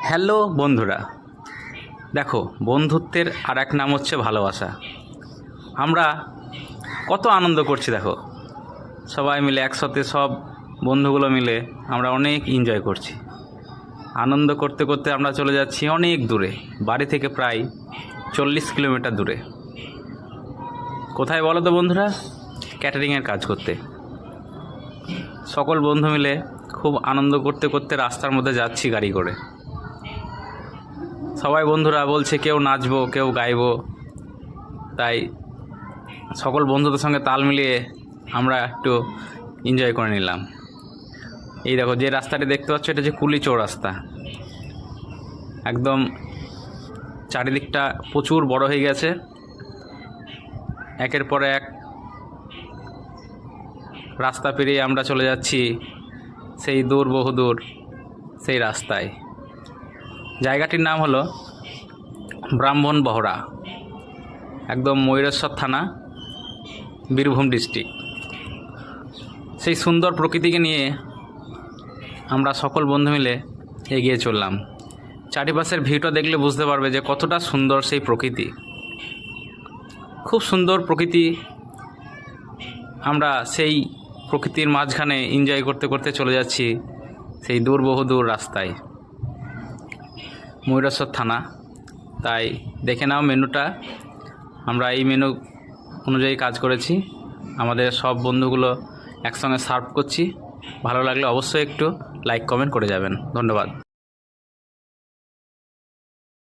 Hello বন্ধুরা, দেখো বন্ধুত্বের আর এক নাম হচ্ছে ভালোবাসা। আমরা কত আনন্দ করছি দেখো, সবাই মিলে একসাথে, সব বন্ধুগুলো মিলে আমরা অনেক এনজয় করছি। আনন্দ করতে করতে আমরা চলে যাচ্ছি অনেক দূরে, বাড়ি থেকে প্রায় 40 কিলোমিটার দূরে। কোথায় বলো তো বন্ধুরা? ক্যাটারিংয়ের কাজ করতে। সকল বন্ধু মিলে খুব আনন্দ করতে করতে রাস্তার মধ্যে যাচ্ছি গাড়ি করে। সবাই বন্ধুরা বলছে কেউ নাচবো, কেউ গাইবো, তাই সকল বন্ধুদের সঙ্গে তাল মিলিয়ে আমরা একটু এনজয় করে নিলাম। এই দেখো, যে রাস্তাটি দেখতে পাচ্ছ এটা হচ্ছে কুলি চৌরাস্তা। একদম চারিদিকটা প্রচুর বড় হয়ে গেছে, একের পর এক রাস্তা পেরিয়ে আমরা চলে যাচ্ছি সেই দূর বহুদূর সেই রাস্তায়। জায়গাটির নাম হলো ব্রাহ্মণবহড়া, একদম ময়ূরেশ্বর থানা, বীরভূম ডিস্ট্রিক্ট। সেই সুন্দর প্রকৃতিকে নিয়ে আমরা সকল বন্ধু মিলে এগিয়ে চললাম। চারিপাশের ভিউটা দেখলে বুঝতে পারবে যে কতটা সুন্দর সেই প্রকৃতি। খুব সুন্দর প্রকৃতি। আমরা সেই প্রকৃতির মাঝখানে এনজয় করতে করতে চলে যাচ্ছি সেই দূর বহুদূর রাস্তায়, ময়ূরেশ্বর থানা। তাই দেখে নাও মেনুটা, আমরা এই মেনু অনুযায়ী কাজ করেছি। আমাদের সব বন্ধুগুলো একসঙ্গে সার্ভ করছি। ভালো লাগলে অবশ্যই একটু লাইক কমেন্ট করে যাবেন। ধন্যবাদ।